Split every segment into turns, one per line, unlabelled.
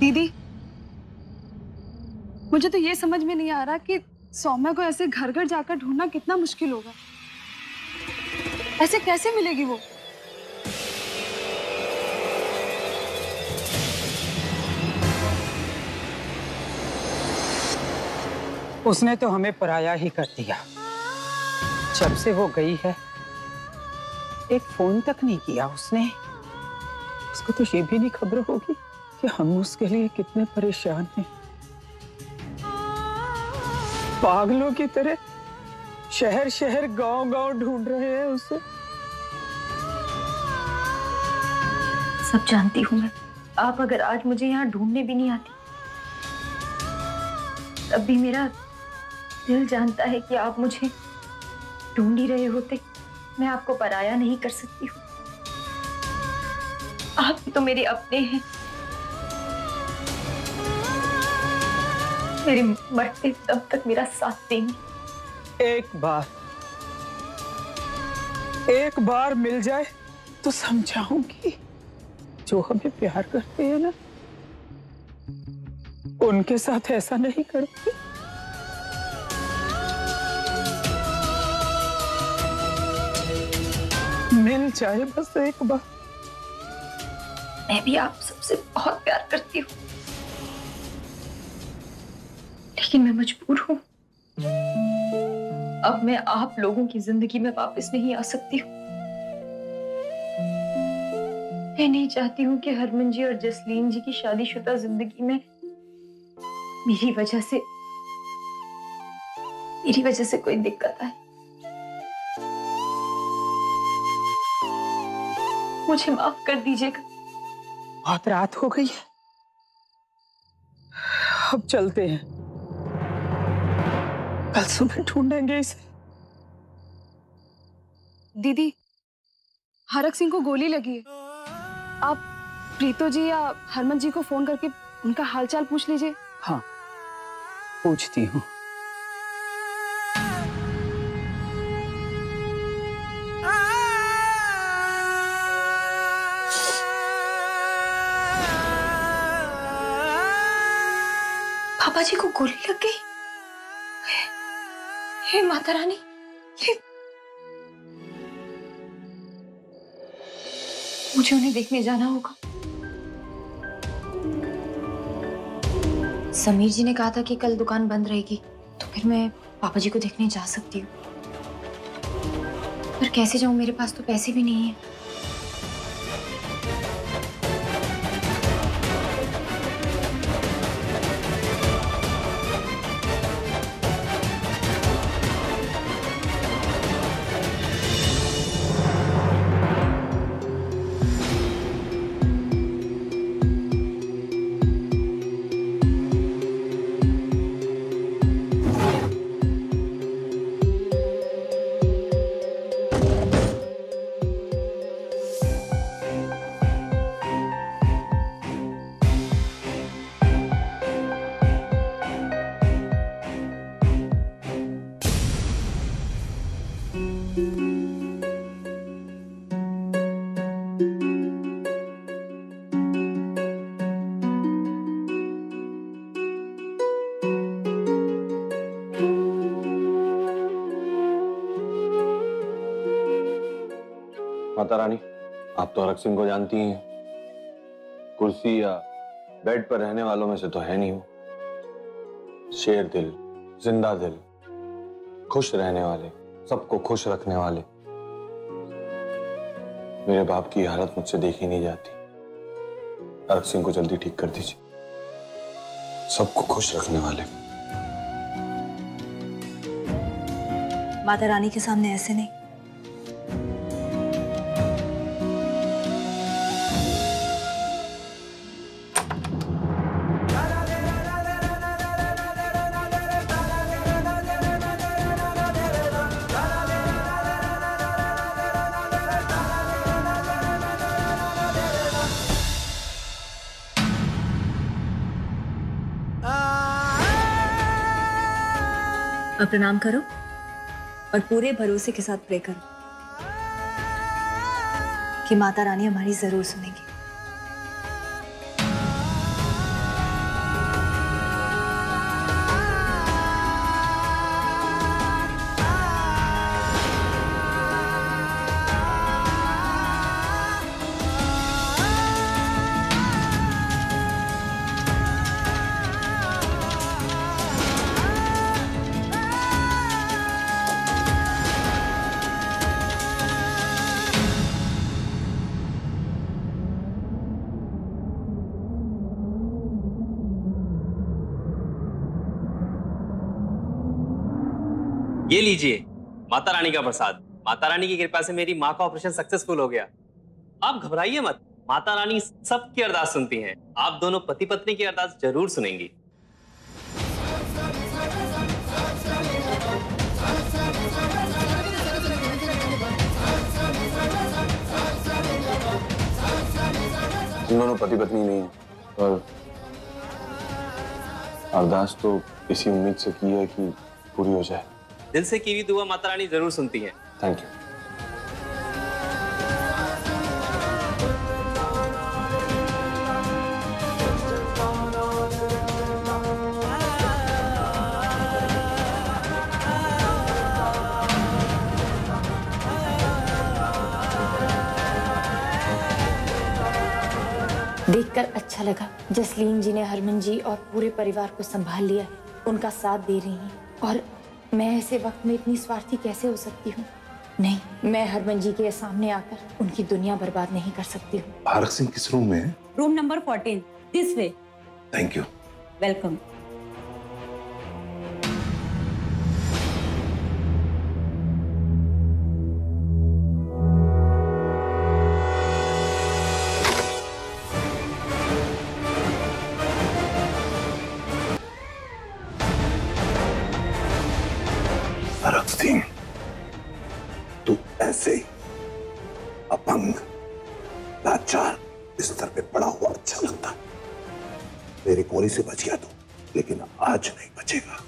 दीदी, मुझे तो ये समझ में नहीं आ रहा कि सौम्या को ऐसे घर घर जाकर ढूंढना कितना मुश्किल होगा। ऐसे कैसे मिलेगी वो?
उसने तो हमें पराया ही कर दिया। जब से वो गई है एक फोन तक नहीं किया उसने। उसको तो ये भी नहीं खबर होगी कि हम उसके लिए कितने परेशान हैं। पागलों की तरह शहर शहर गांव गांव ढूंढ रहे हैं उसे।
सब जानती हूँ मैं। आप अगर आज मुझे यहाँ ढूंढने भी नहीं आती, तब भी मेरा दिल जानता है कि आप मुझे ढूंढ ही रहे होते। मैं आपको पराया नहीं कर सकती हूँ। आप तो मेरे अपने हैं। मेरे मरते दम तक मेरा साथ देंगे।
एक बार मिल जाए तो समझाऊंगी। जो हमें प्यार करते हैं ना, उनके साथ ऐसा नहीं करती। मिल जाए बस एक बार।
मैं भी आप सबसे बहुत प्यार करती हूँ, लेकिन मैं मजबूर हूँ। अब मैं आप लोगों की जिंदगी में वापस नहीं आ सकती हूँ। मैं नहीं चाहती हूँ कि हरमन जी और जसलीन जी की शादीशुदा जिंदगी में मेरी वजह से कोई दिक्कत आए। मुझे माफ कर दीजिएगा।
बहुत रात हो गई है, अब चलते हैं। कल सुबह ढूंढेंगे इसे।
दीदी, हरक सिंह को गोली लगी है। आप प्रीतो जी या हरमन जी को फोन करके उनका हालचाल पूछ लीजिए।
हाँ, पूछती हूँ।
पापा जी को गोली लग गई। हे माता रानी, मुझे उन्हें देखने जाना होगा। समीर जी ने कहा था कि कल दुकान बंद रहेगी, तो फिर मैं पापा जी को देखने जा सकती हूँ। पर कैसे जाऊं? मेरे पास तो पैसे भी नहीं है।
माता रानी, आप तो हरक सिंह को जानती हैं। कुर्सी या बेड पर रहने वालों में से तो है नहीं वो। शेर दिल, जिंदा दिल, खुश रहने वाले, सबको खुश रखने वाले। मेरे बाप की हालत मुझसे देखी नहीं जाती। हरक सिंह को जल्दी ठीक कर दीजिए। सबको खुश रखने वाले।
माता रानी के सामने ऐसे नहीं। अब प्रणाम करो और पूरे भरोसे के साथ प्रे करो कि माता रानी हमारी जरूर सुनेगी।
ये लीजिए माता रानी का प्रसाद। माता रानी की कृपा से मेरी माँ का ऑपरेशन सक्सेसफुल हो गया। आप घबराइए मत, माता रानी सबकी अरदास सुनती हैं। आप दोनों पति पत्नी की अरदास जरूर सुनेंगी।
तुम दोनों पति पत्नी नहीं है, पर अरदास तो इसी उम्मीद से की है कि पूरी हो जाए।
दिल से की हुई दुआ माता रानी जरूर सुनती हैं।
Thank you.
देखकर अच्छा लगा जसलीन जी ने हरमन जी और पूरे परिवार को संभाल लिया है, उनका साथ दे रही हैं। और मैं ऐसे वक्त में इतनी स्वार्थी कैसे हो सकती हूँ? नहीं, मैं हरमन जी के सामने आकर उनकी दुनिया बर्बाद नहीं कर सकती हूँ।
फारक सिंह किस रूम में है?
Room number 14 this way.
Thank you.
Welcome.
Farak Singh, तू ऐसे ही अपंग लाचार बिस्तर पे पड़ा हुआ अच्छा लगता। मेरी गोली से बच गया तू, लेकिन आज नहीं बचेगा।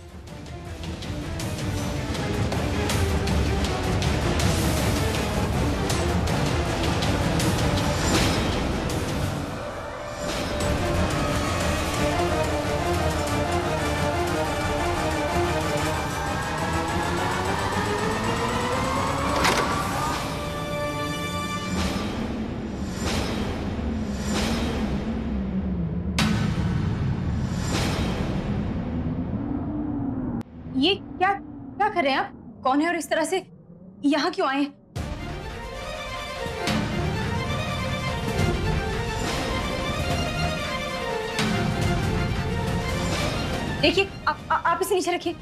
ये क्या क्या कर रहे हैं आप? कौन है और इस तरह से यहाँ क्यों आए? देखिए आप इसे नीचे रखिए।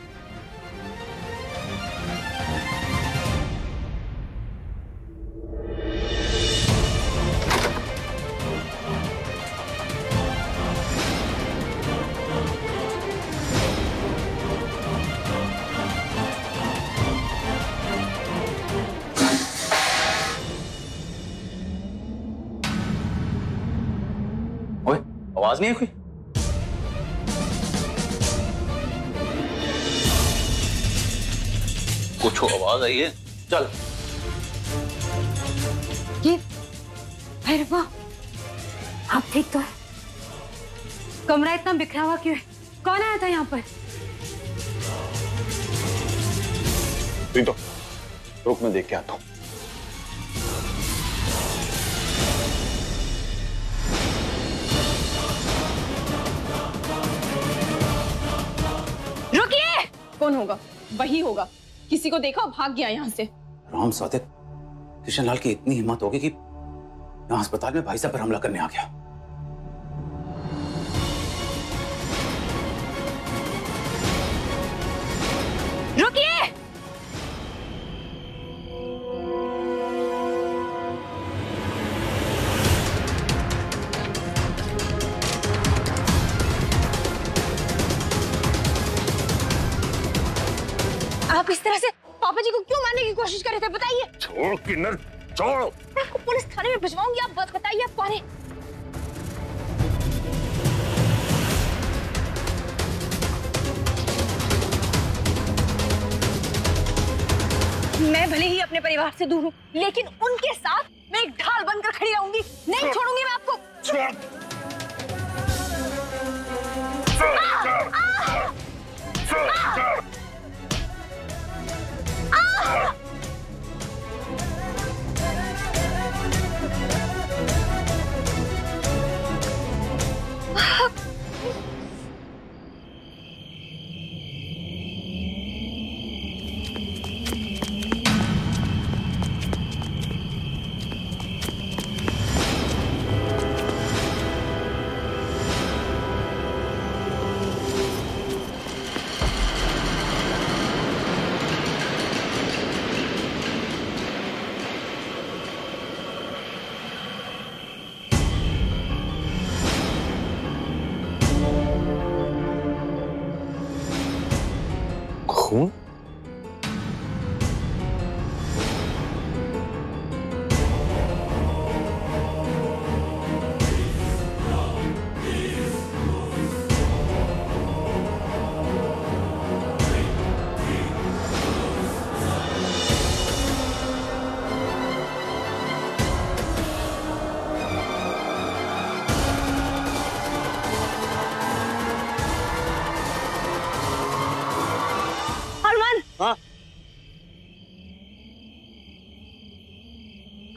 ओए, आवाज नहीं है कोई?
कुछ आवाज आई है? चल।
ये भैरवा, आप ठीक तो है? कमरा इतना बिखरा हुआ क्यों है? कौन आया था यहाँ पर?
प्रीतो, रुक, मैं देख के आता हूँ।
रुकिए! कौन होगा? वही होगा। किसी को देखा और भाग गया यहाँ से।
राम सादिक, किशन लाल की इतनी हिम्मत होगी कि यहाँ अस्पताल में भाई साहब पर हमला करने आ गया।
रुकिए! आप इस तरह से पापा जी को क्यों मारने की कोशिश कर रहे थे? बताइए।
छोड़ किन्नर, छोड़।
मैं आपको पुलिस थाने में भिजवाऊंगी। आप बात बताइए, आप कौन है? मैं भले ही अपने परिवार से दूर हूँ, लेकिन उनके साथ मैं एक ढाल बनकर खड़ी रहूंगी। नहीं छोड़ूंगी मैं आपको।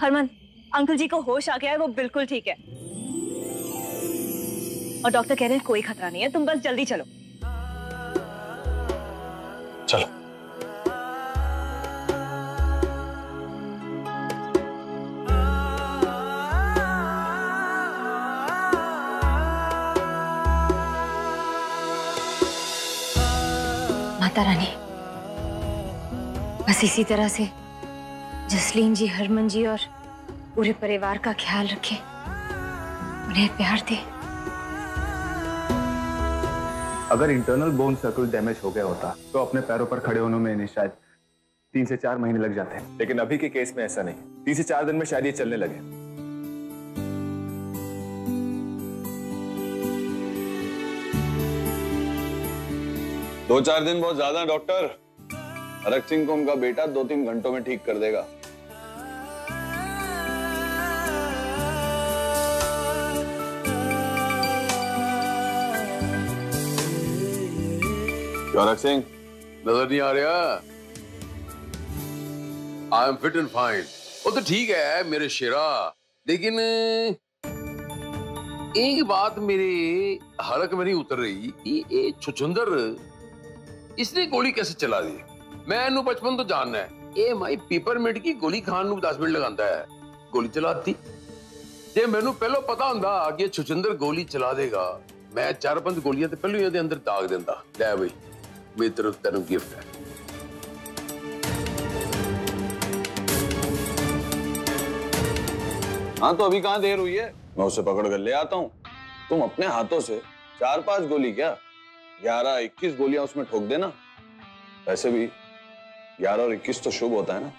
हरमन, अंकल जी को होश आ गया है, वो बिल्कुल ठीक है और डॉक्टर कह रहे हैं कोई खतरा नहीं है, तुम बस जल्दी चलो।
चलो।
माता रानी, बस इसी तरह से जसलीन जी, हरमन जी और पूरे परिवार का ख्याल रखें, उन्हें प्यार दें।
अगर इंटरनल बोन सर्कल डैमेज हो गया होता तो अपने पैरों पर खड़े होने में इन्हें शायद 3 से 4 महीने लग जाते हैं, लेकिन अभी के केस में ऐसा नहीं। 3 से 4 दिन में शायद ये चलने लगे।
2-4 दिन बहुत ज्यादा डॉक्टर। हरक सिंह को उनका बेटा 2-3 घंटों में ठीक कर देगा। हरक सिंह
नजर नहीं आ रहा? I am fit and fine. वो तो ठीक है मेरे शेरा, लेकिन एक बात मेरे हरक में नहीं उतर रही कि ये छुछुंदर इसने गोली कैसे चला दी? मैं इन्हू बचपन तो जानना है, ये माई पेपरमिंट की गोली खान नू 10 मिनट लगाता है, गोली चलाती। जे मैनू पहलो पता हुंदा कि छुछुंदर गोली चला देगा, मैं 4-5 गोलियां तो पहले ही अंदर दाग देंदा। ले भाई, मेरी तरफ तेनू गिफ्ट है।
हाँ तो अभी कहाँ देर हुई है, मैं उसे पकड़ कर ले आता हूँ। तुम अपने हाथों से 4-5 गोली क्या 11-21 गोलियां उसमें ठोक देना। वैसे भी 11 और 21 तो शुभ होता है ना।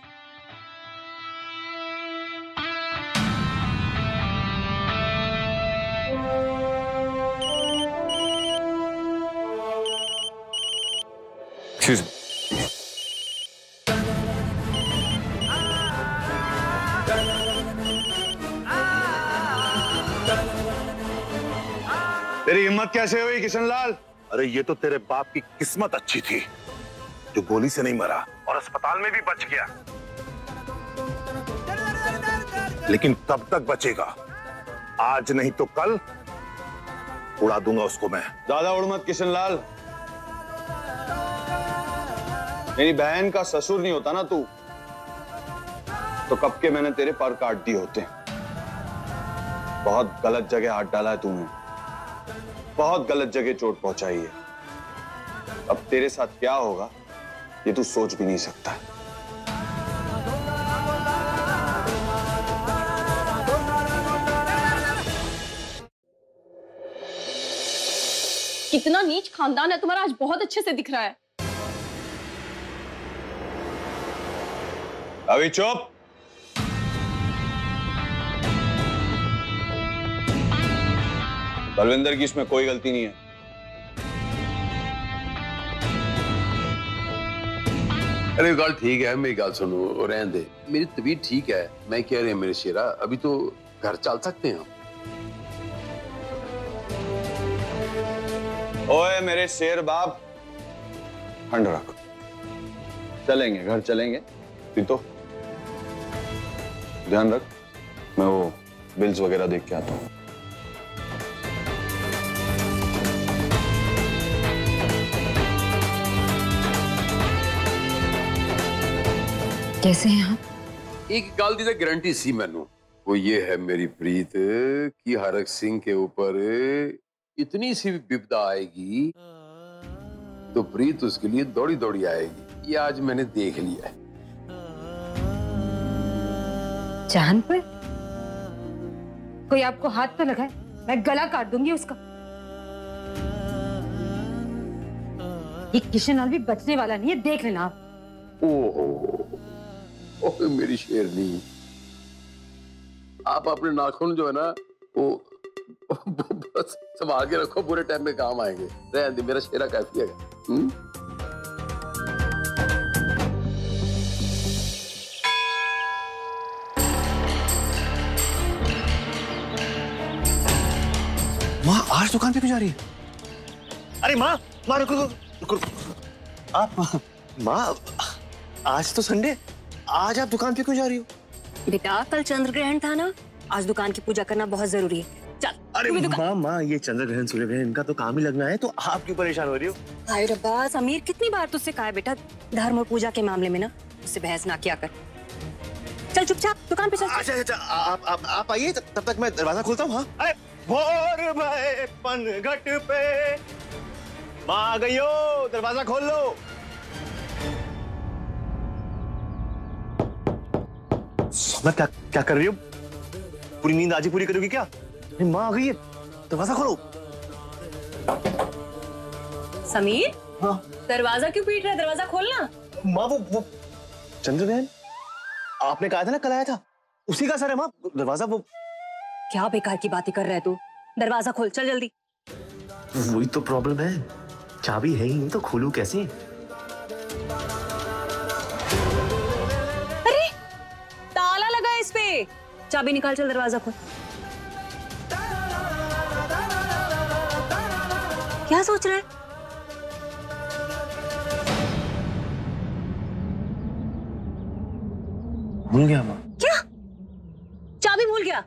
तेरी हिम्मत कैसे हुई किशनलाल? अरे ये तो तेरे बाप की किस्मत अच्छी थी जो गोली से नहीं मरा और अस्पताल में भी बच गया, लेकिन कब तक बचेगा? आज नहीं तो कल उड़ा दूंगा उसको मैं।
ज्यादा उड़ मत किशनलाल, मेरी बहन का ससुर नहीं होता ना तू, तो कब के मैंने तेरे पर काट दिए होते। बहुत गलत जगह हाथ डाला है तूने, बहुत गलत जगह चोट पहुंचाई है। अब तेरे साथ क्या होगा ये तू सोच भी नहीं सकता।
कितना नीच खानदान है तुम्हारा, आज बहुत अच्छे से दिख रहा है।
अभी चुप। बलविंदर की इसमें कोई गलती नहीं है।
अरे गल ठीक है, मेरी गल सुनो, रहने दे। मेरी तबीयत ठीक है, मैं कह रही हूँ मेरे शेरा, अभी तो घर चल सकते हैं हम।
ओए मेरे शेर बाप, ठंड रख, चलेंगे, घर चलेंगे। तो ध्यान रख, मैं वो बिल्स वगैरह देख के आता हूँ।
कैसे हैं आप?
एक गल की तो गारंटी सी मैनू, वो ये है मेरी प्रीत कि हरक सिंह के ऊपर इतनी सी भी विपदा आएगी तो प्रीत उसके लिए दौड़ी दौड़ी आएगी। ये आज मैंने देख लिया है।
जान पर कोई आपको हाथ तो लगाए, मैं गला काट दूंगी उसका। ये किशनलाल भी बचने वाला नहीं है, देख लेना आप।
ओह मेरी शेरनी, आप अपने नाखून जो है ना वो बस संभाल के रखो, पूरे टाइम में काम आएंगे। रहने दे, मेरा शेरा काफी है।
माँ आज दुकान पे क्यों जा रही है? अरे माँ, माँ रुको रुको, आप माँ, आज तो संडे, आज आप दुकान पे क्यों जा रही हो?
बेटा कल चंद्र ग्रहण था ना, आज दुकान की पूजा करना बहुत जरूरी है। चल।
अरे माँ ये चंद्र ग्रहण सूर्य ग्रहण इनका तो काम ही लगना है, तो आप क्यों परेशान हो रही हो?
हाय रब्बा, समीर कितनी बार तुझसे कहा है बेटा, धर्म और पूजा के मामले में ना उससे बहस ना किया कर। चल चुपचाप दुकान पे चल।
अच्छा आप आइए, तब तक मैं दरवाजा खोलता हूँ। हाँ अरे भोर भये पनघट पे माँ आ गई हो, दरवाजा खोल लो। सोना क्या कर रही हो? पूरी नींद आज ही पूरी करोगी क्या? माँ आ गई है, दरवाजा खोलो।
समीर,
हाँ
दरवाजा क्यों पीट रहा है? दरवाजा खोलना।
माँ वो चंद्र ग्रहण आपने कहा था ना कल आया था, उसी का असर है माँ। दरवाजा वो
क्या बेकार की बातें कर रहा है तू? दरवाजा खोल, चल जल्दी।
वही तो प्रॉब्लम है, चाबी है ही नहीं तो खोलूं कैसे?
अरे ताला लगा इस पे, चाबी निकाल, चल दरवाजा खोल। क्या सोच रहा है?
भूल गया माँ।
क्या? चाबी भूल गया?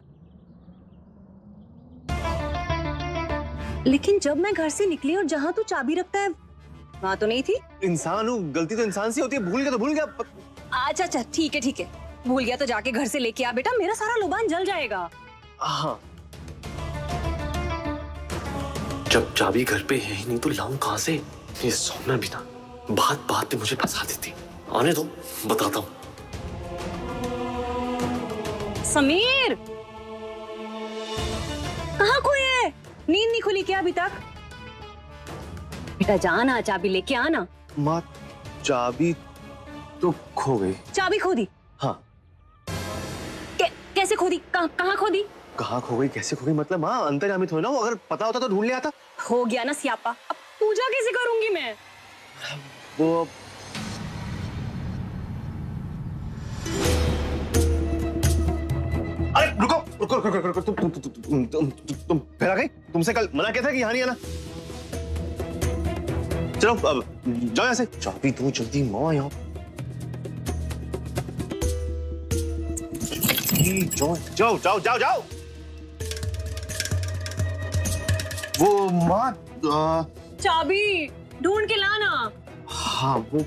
लेकिन जब मैं घर से निकली और जहां तू चाबी रखता है वहां तो नहीं थी।
इंसान हूँ, गलती तो इंसान से होती है। भूल गया तो भूल गया।
अच्छा अच्छा ठीक है, भूल गया तो जाके घर से लेके आ बेटा, मेरा सारा लुबान जल जाएगा।
हाँ जब चाबी घर पे है ही नहीं तो लाऊं कहां से? ये सोना भी ना बात पे मुझे फंसा देती। आने दो, बताता हूँ।
समीर कहाँ खोए है? नींद नहीं खुली क्या अभी तक? बेटा जाना, चाबी लेके आना।
माँ चाबी तो खो गई।
चाबी खो दी?
हाँ।
कैसे खो दी? कहाँ खो दी?
कहाँ खो गई, कैसे खो गई मतलब? माँ अंतर्यामी थोड़ी ना हो, अगर पता होता तो ढूंढ लिया था।
हो गया ना सियापा, अब पूजा कैसे करूंगी मैं?
वो अरे रुको, तुम फिर आ गई? तुमसे कल मना किया था कि यहाँ नहीं आना। चलो अब जाओ यहाँ से। चाबी दो जल्दी माँ, यहाँ जाओ। वो माँ
चाबी ढूंढ के लाना।
हाँ वो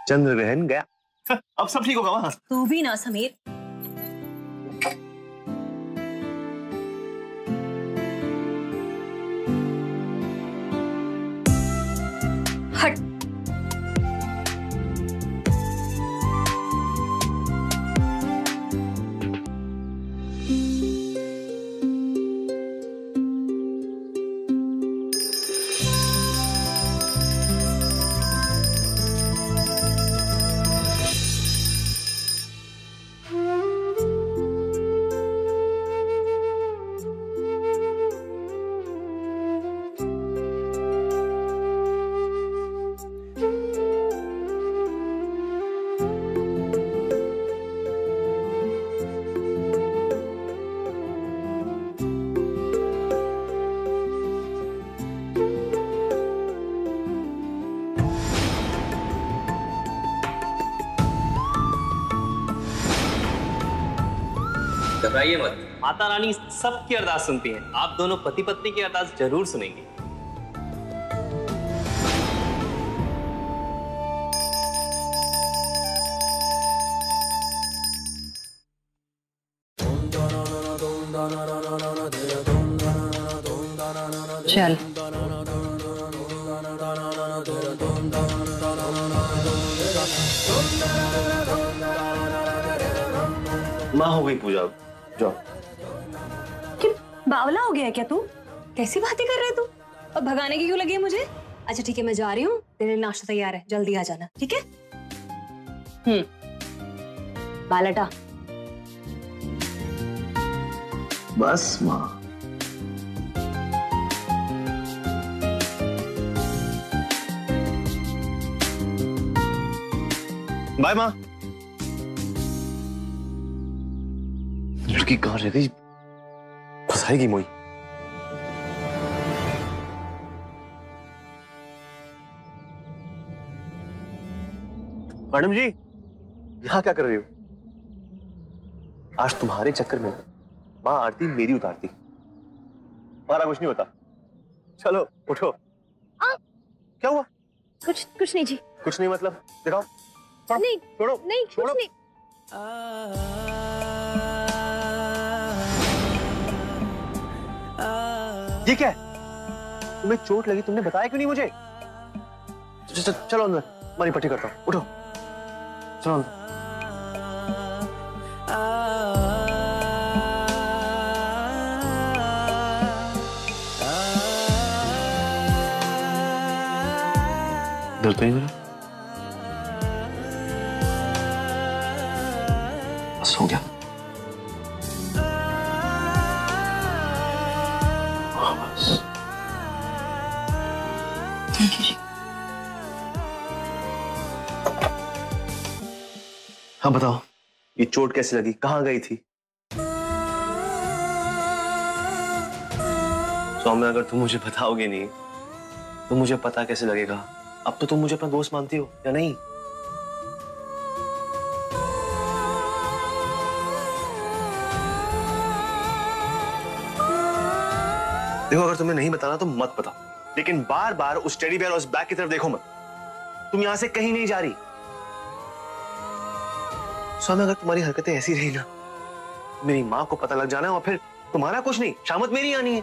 चंद्र ग्रहण गया। अब सब ठीक होगा वहां।
तू भी ना समीर। हट।
घबराइए मत, माता रानी सबकी अरदास सुनती हैं। आप दोनों पति पत्नी की अरदास जरूर सुनेंगे।
चल
माँ हो गई पूजा, जाओ।
कि बावला हो गया है क्या तू? कैसी बातें कर रहे तू? और भगाने की क्यों लगी है मुझे? अच्छा ठीक है मैं जा रही हूँ, तेरे नाश्ता तैयार है, जल्दी आ जाना, ठीक है? बालटा।
बस माँ। बाय माँ। लड़की कहाँ रह गई? फंसाएगी मोई। मैडम जी, यहाँ क्या कर रही हो? आज तुम्हारे चक्कर में माँ आरती मेरी उतारती। हमारा कुछ नहीं होता। चलो उठो। क्या हुआ?
कुछ नहीं जी।
कुछ नहीं मतलब? दिखाओ।
नहीं
छोड़ो।
नहीं
छोड़ो।
कुछ नहीं।
ये क्या है? तुम्हें चोट लगी, तुमने बताया क्यों नहीं मुझे? चलो अंदर, मारी पट्टी करता हूँ। उठो, चलो अंदर। दर्द नहीं हो रहा? बस हो गया। बस।
थैंक यू जी।
हाँ बताओ, ये चोट कैसे लगी? कहाँ गई थी? सौम्या, अगर तुम मुझे बताओगे नहीं तो मुझे पता कैसे लगेगा? अब तो तुम मुझे अपना दोस्त मानती हो या नहीं? देखो, अगर तुम्हें नहीं बताना तो मत बताओ, लेकिन बार बार उस टेडी बेयर और उस बैग की तरफ देखो मत। तुम यहां से कहीं नहीं जा रही। सौम्या, अगर तुम्हारी हरकतें ऐसी रही ना, मेरी माँ को पता लग जाना और फिर तुम्हारा कुछ नहीं, शामत मेरी आनी है।